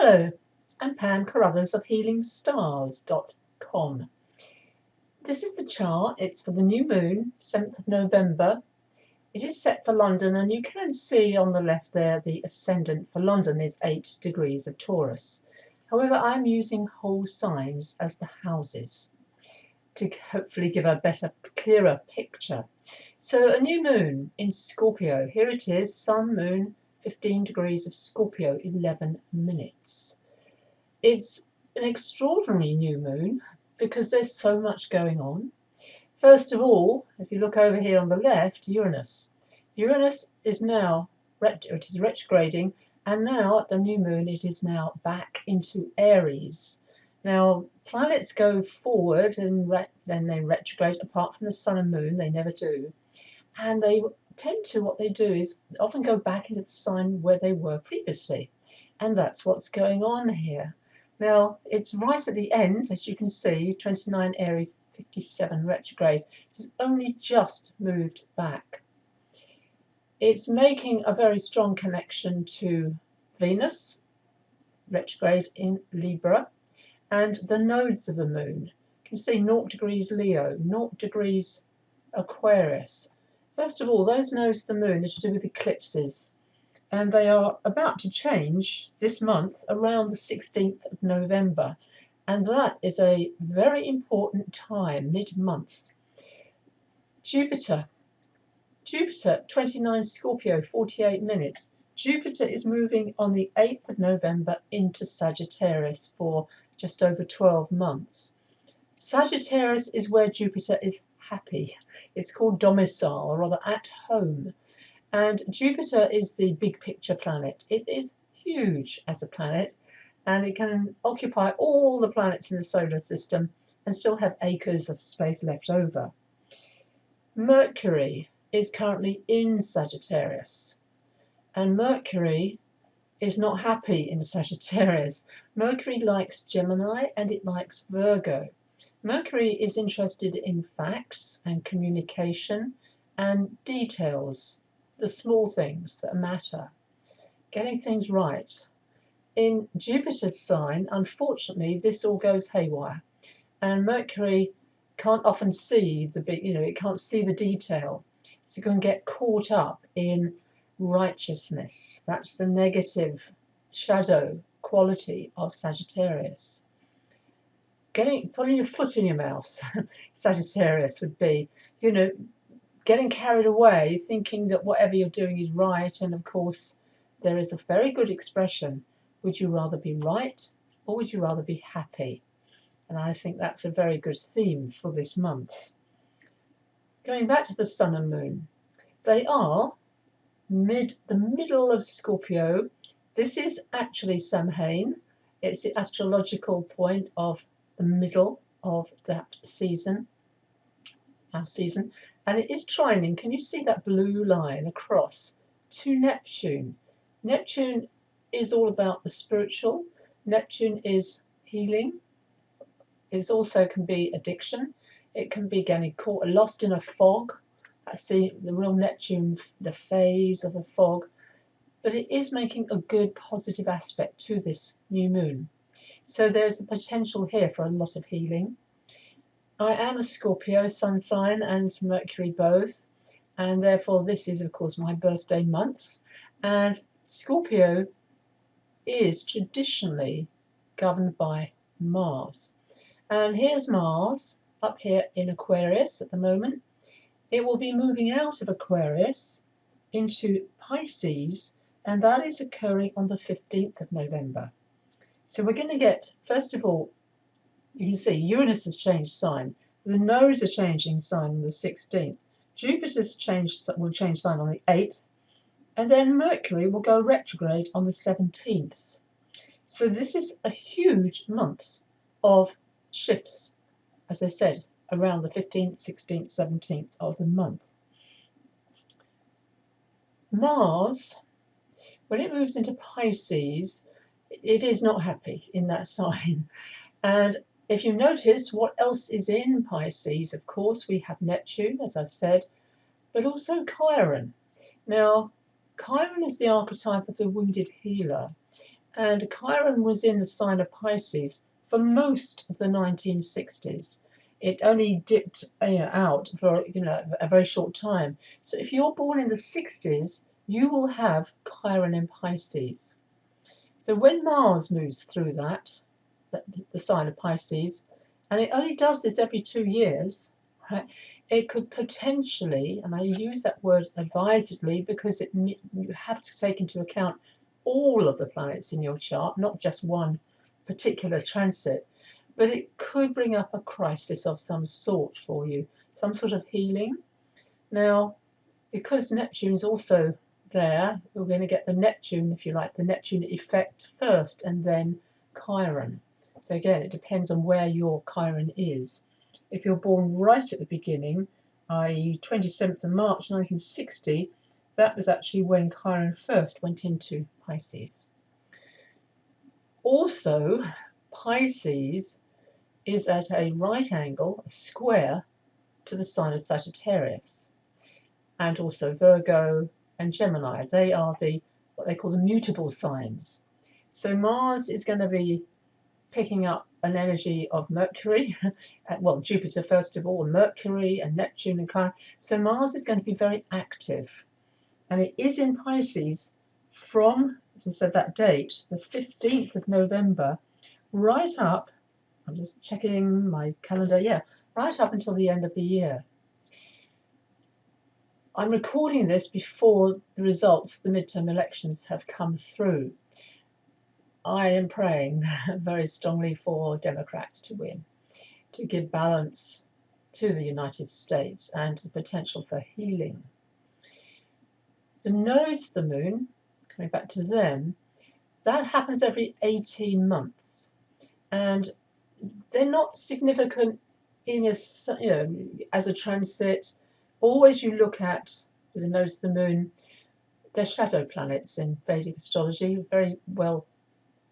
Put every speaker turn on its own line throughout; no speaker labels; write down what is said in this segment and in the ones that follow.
Hello, I'm Pam Carruthers of HealingStars.com. This is the chart. It's for the new moon, 7th of November. It is set for London, and you can see on the left there the ascendant for London is 8 degrees of Taurus. However, I'm using whole signs as the houses to hopefully give a better, clearer picture. So a new moon in Scorpio. Here it is, sun, moon, 15 degrees of Scorpio, 11 minutes. It's an extraordinary new moon because there's so much going on. First of all, if you look over here on the left, Uranus. Uranus is now retrograding, and now at the new moon it is now back into Aries. Now, planets go forward and then they retrograde, apart from the sun and moon, they never do. And they tend to, what they do is often go back into the sign where they were previously. And that's what's going on here. Now, it's right at the end, as you can see, 29 Aries, 57 retrograde. So it's only just moved back. It's making a very strong connection to Venus, retrograde in Libra, and the nodes of the moon. You can see 0 degrees Leo, 0 degrees Aquarius. First of all, those nodes of the moon are to do with eclipses, and they are about to change this month around the 16th of November, and that is a very important time, mid-month. Jupiter, 29 Scorpio, 48 minutes. Jupiter is moving on the 8th of November into Sagittarius for just over 12 months. Sagittarius is where Jupiter is happy. It's called domicile, or rather at home. And Jupiter is the big picture planet. It is huge as a planet, and it can occupy all the planets in the solar system and still have acres of space left over. Mercury is currently in Sagittarius, and Mercury is not happy in Sagittarius. Mercury likes Gemini and it likes Virgo. Mercury is interested in facts and communication and details, the small things that matter, getting things right. In Jupiter's sign, unfortunately, this all goes haywire, and Mercury can't often see the big, it can't see the detail, so you can get caught up in righteousness. That's the negative shadow quality of Sagittarius. Putting your foot in your mouth, Sagittarius would be, getting carried away, thinking that whatever you're doing is right. And of course, there is a very good expression, would you rather be right or would you rather be happy? And I think that's a very good theme for this month. Going back to the sun and moon, they are the middle of Scorpio. This is actually Samhain. It's the astrological point of the middle of that season, our season, and it is trining. Can you see that blue line across to Neptune? Neptune is all about the spiritual. Neptune is healing. It also can be addiction. It can be getting caught, lost in a fog. I see the real Neptune, the phase of a fog. But it is making a good positive aspect to this new moon. So there's the potential here for a lot of healing. I am a Scorpio sun sign and Mercury both, and therefore this is of course my birthday month. And Scorpio is traditionally governed by Mars. And here's Mars up here in Aquarius at the moment. It will be moving out of Aquarius into Pisces, and that is occurring on the 15th of November. So we're going to get, first of all, you can see Uranus has changed sign. The nodes are changing sign on the 16th. Jupiter's will change sign on the 8th. And then Mercury will go retrograde on the 17th. So this is a huge month of shifts, as I said, around the 15th, 16th, 17th of the month. Mars, when it moves into Pisces, it is not happy in that sign. And if you notice what else is in Pisces, of course, we have Neptune, as I've said, but also Chiron. Now, Chiron is the archetype of the wounded healer, And Chiron was in the sign of Pisces for most of the 1960s. It only dipped out for a very short time. So if you're born in the 60s, you will have Chiron in Pisces. So when Mars moves through that, the sign of Pisces, and it only does this every 2 years, right? It could potentially, and I use that word advisedly because you have to take into account all of the planets in your chart, not just one particular transit, but it could bring up a crisis of some sort for you, some sort of healing. Now, because Neptune's also there, we're going to get the Neptune, if you like, the Neptune effect first, and then Chiron. So again, it depends on where your Chiron is. If you're born right at the beginning, i.e. 27th of March 1960, that was actually when Chiron first went into Pisces. Also, Pisces is at a right angle, a square, to the sign of Sagittarius, and also Virgo and Gemini. They are what they call the mutable signs. So Mars is going to be picking up an energy of Mercury, well, Jupiter first of all, Mercury and Neptune and Chiron. So Mars is going to be very active, and it is in Pisces from, as I said, that date, the 15th of November, right up, I'm just checking my calendar, yeah, right up until the end of the year. I'm recording this before the results of the midterm elections have come through. I am praying very strongly for Democrats to win, to give balance to the United States and the potential for healing. The nodes of the moon, coming back to them, that happens every 18 months. And they're not significant in as a transit. Always you look at, with the nodes of the moon, they're shadow planets in Vedic astrology, very well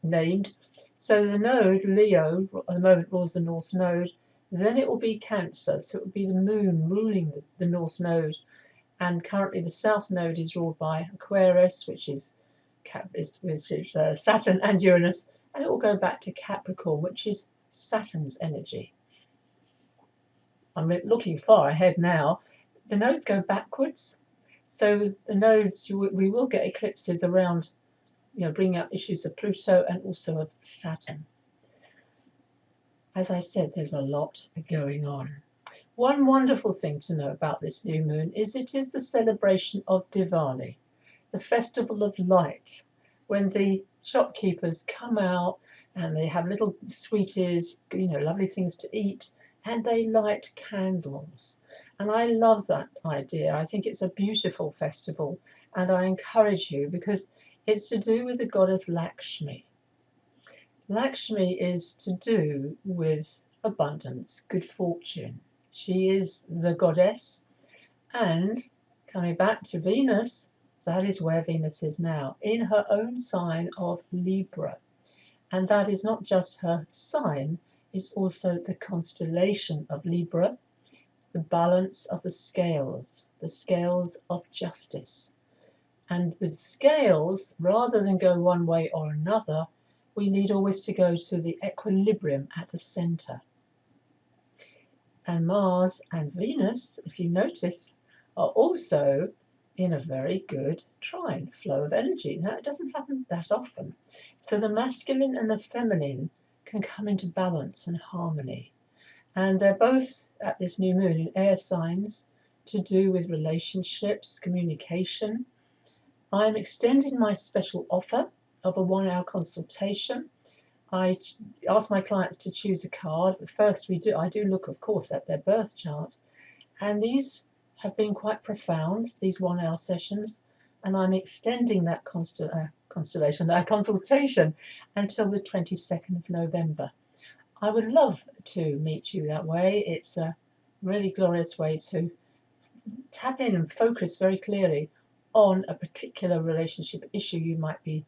named. So the node, Leo, at the moment rules the North Node, then it will be Cancer, so it will be the moon ruling the North Node, and currently the South Node is ruled by Aquarius, which is Saturn and Uranus, and it will go back to Capricorn, which is Saturn's energy. I'm looking far ahead now. The nodes go backwards, so the nodes, we will get eclipses around, bringing up issues of Pluto and also of Saturn. As I said, there's a lot going on. One wonderful thing to know about this new moon is it is the celebration of Diwali, the festival of light, when the shopkeepers come out and they have little sweeties, lovely things to eat, and they light candles. And I love that idea. I think it's a beautiful festival, and I encourage you because it's to do with the goddess Lakshmi. Lakshmi is to do with abundance, good fortune. She is the goddess, and coming back to Venus, that is where Venus is now, in her own sign of Libra. And that is not just her sign, it's also the constellation of Libra, the balance of the scales of justice. And with scales, rather than go one way or another, we need always to go to the equilibrium at the center. And Mars and Venus, if you notice, are also in a very good trine, flow of energy. Now, it doesn't happen that often. So the masculine and the feminine can come into balance and harmony. And they're both at this new moon in air signs to do with relationships, communication. I'm extending my special offer of a 1-hour consultation. I ask my clients to choose a card. But first, I do look, of course, at their birth chart. And these have been quite profound, these 1-hour sessions. And I'm extending that consultation until the 22nd of November. I would love to meet you that way. It's a really glorious way to tap in and focus very clearly on a particular relationship issue you might be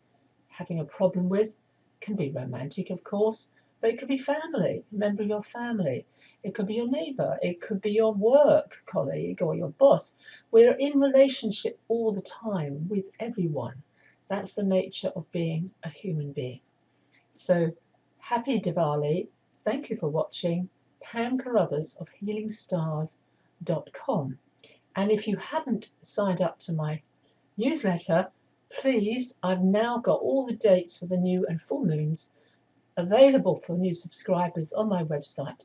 having a problem with. It can be romantic, of course, but it could be family, a member of your family. It could be your neighbour. It could be your work colleague or your boss. We're in relationship all the time with everyone. That's the nature of being a human being. So happy Diwali. Thank you for watching. Pam Carruthers of healingstars.com. And if you haven't signed up to my newsletter, please, I've now got all the dates for the new and full moons available for new subscribers on my website,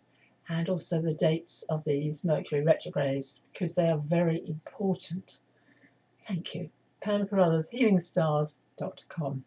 and also the dates of these Mercury retrogrades, because they are very important. Thank you. Pam Carruthers, healingstars.com.